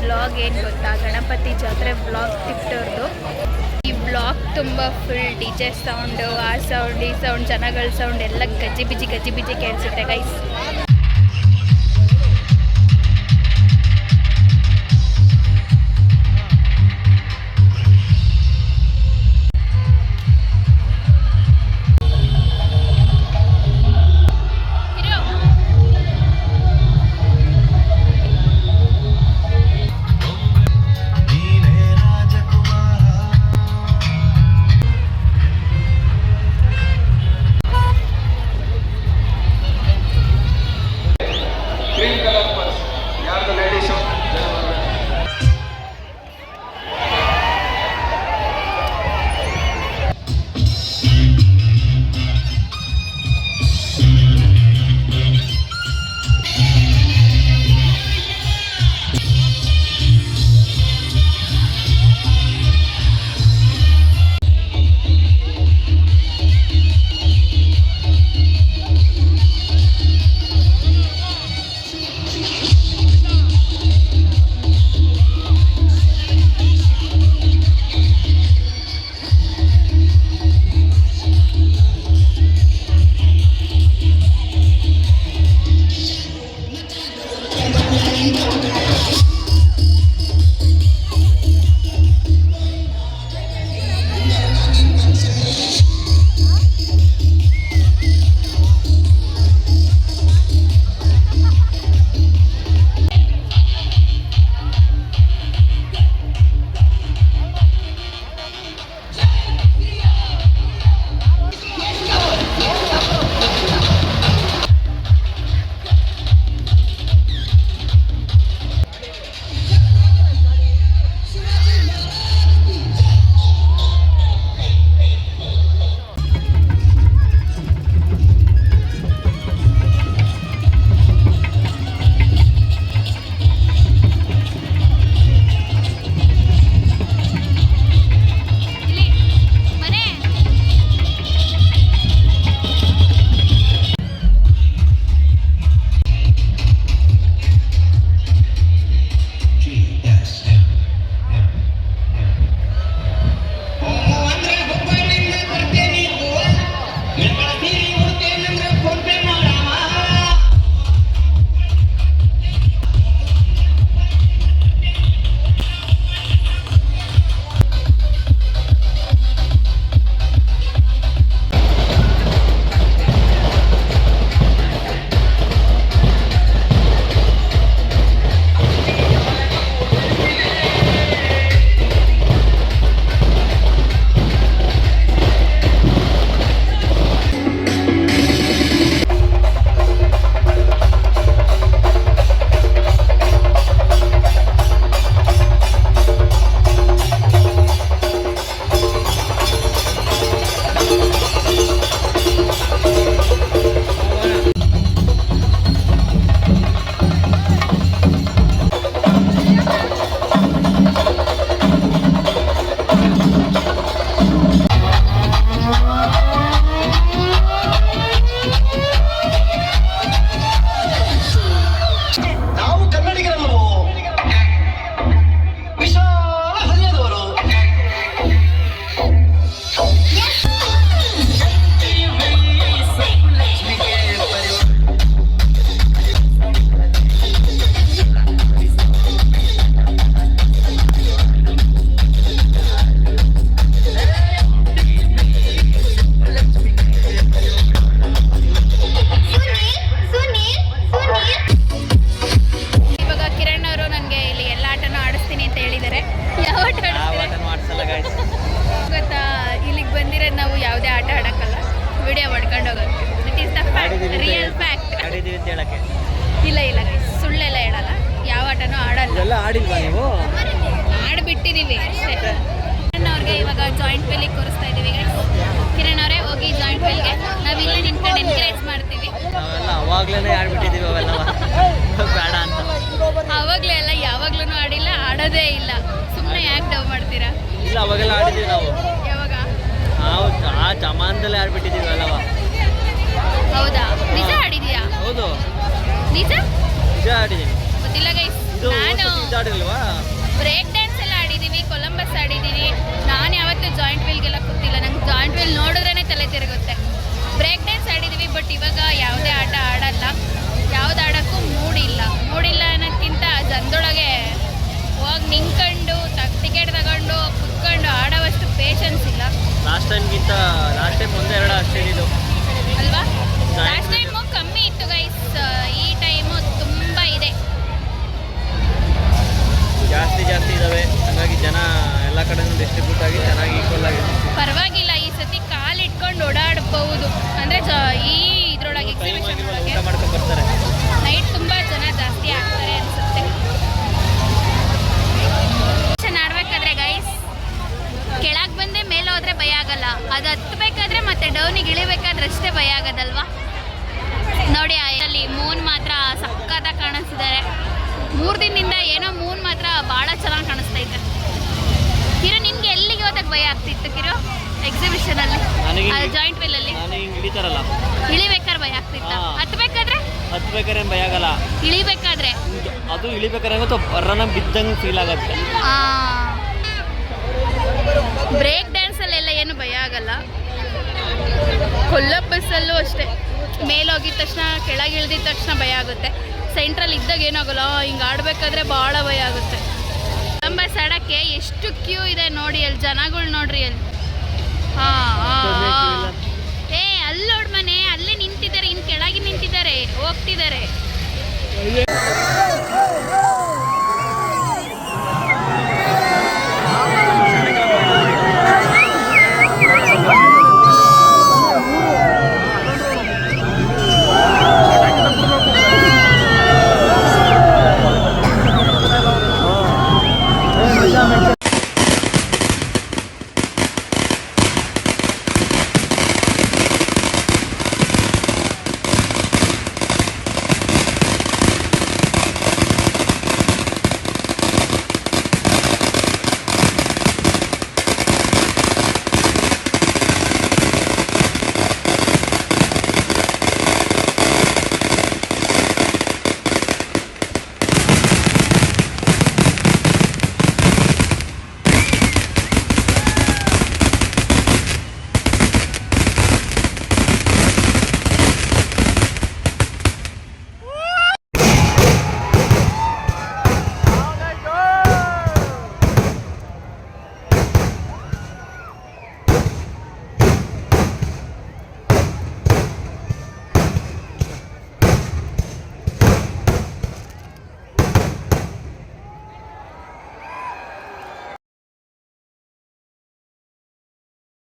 Blog ಏನು ಗೊತ್ತಾ, ಗಣಪತಿ ಜಾತ್ರೆ ಬ್ಲಾಗ್ ತಿಪ್ಟೋರ್ದು. ಈ ಬ್ಲಾಗ್ ತುಂಬ ಫುಲ್ ಡಿಜೆ ಸೌಂಡು, ಆ ಸೌಂಡ್ ಈ ಸೌಂಡ್ ಜನಗಳ ಸೌಂಡ್ ಎಲ್ಲ ಗಜ್ಜಿ ಬಿಜಿ ಕೇಳಿಸುತ್ತೆ ಗೈಸ್. ಆಡಿಲ್ವಾ ನೀವು? ಆಡ್ಬಿಟ್ಟಿದೀವಿ ಅಷ್ಟೇ. ಕಿರಣ್ ಅವ್ರಿಗೆ ಇವಾಗ ಜಾಯಿಂಟ್ ವೆಲ್ಲಿಗೆ ತೋರಿಸ್ತಾ ಇದೀವಿ. ಕಿರಣ್ ಅವರೇ ಹೋಗಿ ಜಾಯಿಂಟ್ ವೆಲ್ಗೆ, ನಾವು ಇಲ್ಲೇ ನಿಂತ್ಕೊಂಡು ಎನ್ಕರೇಜ್ ಮಾಡ್ತೀವಿ. ನಾವೆಲ್ಲ ಅವಾಗ್ಲೇ ಆಡ್ಬಿಟ್ಟಿದೀವಿ ಅವೆಲ್ಲ ಬೇಡ ಅಂತ. ಅವಾಗ್ಲೇ ಎಲ್ಲ ಯಾವಾಗ್ಲೂ ಆಡಿಲ್ಲ, ಆಡೋದೇ ಇಲ್ಲ. ಸುಮ್ಮನೆ ಯಾಕೆ ಡವ್ ಮಾಡ್ತೀರಾ? ಇಲ್ಲ ಅವಾಗೆಲ್ಲ ಆಡಿದೀವಿ ನಾವು. ಯಾವಾಗ? ನಾವು ಆ ಜಮಾನದಲ್ಲೇ ಆಡ್ಬಿಟ್ಟಿದೀವಿ ಅಲ್ಲವ. ಹೌದಾ? ನಿಜ ಆಡಿದೀಯಾ? ಹೌದು ನಿಜ ನಿಜ ಆಡಿದೀನಿ. ಗೊತ್ತಿಲ್ಲ ಗೈಸ್. ಇದು ನಾನು ಇದಾಡಿಲ್ವಾ? ಬ್ರೇಕ್ ಡ್ಯಾನ್ಸ್ ಎಲ್ಲ ಆಡಿದ್ದೀವಿ, ಕೊಲಂಬಸ್ ಆಡಿದ್ದೀನಿ. ನಾನು ಯಾವತ್ತೂ ಜಾಯಿಂಟ್ ವೀಲ್ಗೆಲ್ಲ ಕೂತಿಲ್ಲ, ನಂಗೆ ಜಾಯಿಂಟ್ ವೀಲ್ ನೋಡಿದ್ರೇ ತಲೆ ತಿರುಗುತ್ತೆ. ಬ್ರೇಕ್ ಡ್ಯಾನ್ಸ್ ಆಡಿದ್ದೀವಿ, ಬಟ್ ಇವಾಗ ಯಾವುದೇ ಆಟ ಆಡಲ್ಲ, ಯಾವ್ದು ಆಡೋಕ್ಕೂ ಮೂಡಿಲ್ಲ ಅನ್ನೋದಕ್ಕಿಂತ ಜನದೊಳಗೆ ಹೋಗಿ ನಿಂತ್ಕೊಂಡು ಟಿಕೆಟ್ ತಗೊಂಡು ಕುತ್ಕೊಂಡು ಆಡೋವಷ್ಟು ಪೇಷನ್ಸ್ ಇಲ್ಲ ಲಾಸ್ಟ್ ಟೈಮ್ ಒಂದೆರಡು ಅಷ್ಟೇ ಇದು ಅಲ್ವಾ. ಲಾಸ್ಟ್ ಟೈಮು ಕಮ್ಮಿ ಇತ್ತು ಗೈಸ್, ಈ ಟೈಮು ತುಂಬ ಇದೆ, ಜಾಸ್ತಿ ಇದ್ದಾವೆ. ಹಾಗಾಗಿ ಜನ ಎಲ್ಲ ಕಡೆನೂ ಡಿಸ್ಟ್ರಿಬ್ಯೂಟ್ ಆಗಿ ಚೆನ್ನಾಗಿ ಈಕ್ವಲ್ ಆಗಿದೆ. ಪರವಾಗಿಲ್ಲ. ಈ ಸತಿ ಕಾಲಿಟ್ಕೊಂಡು ಓಡಾಡಬಹುದು ಅಂದರೆ ಈ ಇದ್ರೊಳಗೆ ಎಕ್ಸಿಬಿಷನ್ ಒಳಗೆ ಊಟ ಮಾಡ್ಕೊಂಡು ಬರ್ತಾರೆ. ನೈಟ್ ತುಂಬ ಜನ ಜಾಸ್ತಿ ಆಗ್ತಾರೆ ಅನಿಸುತ್ತೆ. ಆಡ್ಬೇಕಾದ್ರೆ ಗೈಸ್ ಕೆಳಗೆ ಬಂದೆ ಮೇಲೆ ಹೋದ್ರೆ ಭಯ ಆಗಲ್ಲ, ಅದು ಹತ್ತಬೇಕಾದ್ರೆ ಮತ್ತೆ ಡೌನಿಗೆ ಇಳಿಬೇಕಾದ್ರೆ ಅಷ್ಟೇ ಭಯ ಆಗೋದಲ್ವಾ. ನೋಡಿ ಅಲ್ಲಿ ಮೂನ್ ಮಾತ್ರ ಸಕ್ಕತ್ತಾಗಿ ಕಾಣಿಸ್ತಿದ್ದಾರೆ. 3 ದಿನದಿಂದ ಏನೋ ಮೂನ್ ಮಾತ್ರ ಭಾಳ ಚೆನ್ನಾಗಿ ಕಾಣಿಸ್ತೈತೆ. ಕಿರು ನಿನ್ಗೆ ಎಲ್ಲಿಗೆ ಹೋದಾಗ ಭಯ ಆಗ್ತಿತ್ತು ಕಿರು? ಎಕ್ಸಿಬಿಷನ್ ಅಲ್ಲಿ ಜಾಯಿಂಟ್ ವೀಲ್ ಅಲ್ಲಿ ಇಳಿತಾರಲ್ಲ, ಇಳಿಬೇಕಾದ್ರೆ ಭಯ ಆಗ್ತಿತ್ತ? ಹತ್ಬೇಕಾದ್ರೆ ಭಯ ಆಗಲ್ಲ, ಇಳಿಬೇಕಾದ್ರೆ ಅದು ಇಳಿಬೇಕಾದ್ರೆ ಬರ್ರನ ಬಿದ್ದಂಗೆ ಫೀಲ್ ಆಗತ್ತೆ. ಬ್ರೇಕ್ ಡ್ಯಾನ್ಸ್ ಅಲ್ಲೆಲ್ಲ ಏನು ಭಯ ಆಗಲ್ಲ. ಕೊಲ್ಲಬ್ಬಸಲ್ಲೂ ಅಷ್ಟೇ, ಮೇಲೆ ಹೋಗಿದ ತಕ್ಷಣ ಕೆಳಗೆ ಇಳಿದಿದ ತಕ್ಷಣ ಭಯ ಆಗುತ್ತೆ. ಸೆಂಟ್ರಲ್ ಇದ್ದಾಗ ಏನಾಗಲ್ಲ, ಹಿಂಗೆ ಆಡಬೇಕಾದ್ರೆ ಭಾಳ ಭಯ ಆಗುತ್ತೆ. ಕೊಲಂಬಸ್ ಆಡೋಕ್ಕೆ ಎಷ್ಟು ಕ್ಯೂ ಇದೆ ನೋಡಿ, ಅಲ್ಲಿ ಜನಗಳು ನೋಡ್ರಿ ಅಲ್ಲಿ. ಅಲ್ಲಿ ನೋಡ್ ಮನೆ ಅಲ್ಲೇ ನಿಂತಿದ್ದಾರೆ, ಇನ್ನು ಕೆಳಗೆ ನಿಂತಿದ್ದಾರೆ, ಹೋಗ್ತಿದ್ದಾರೆ.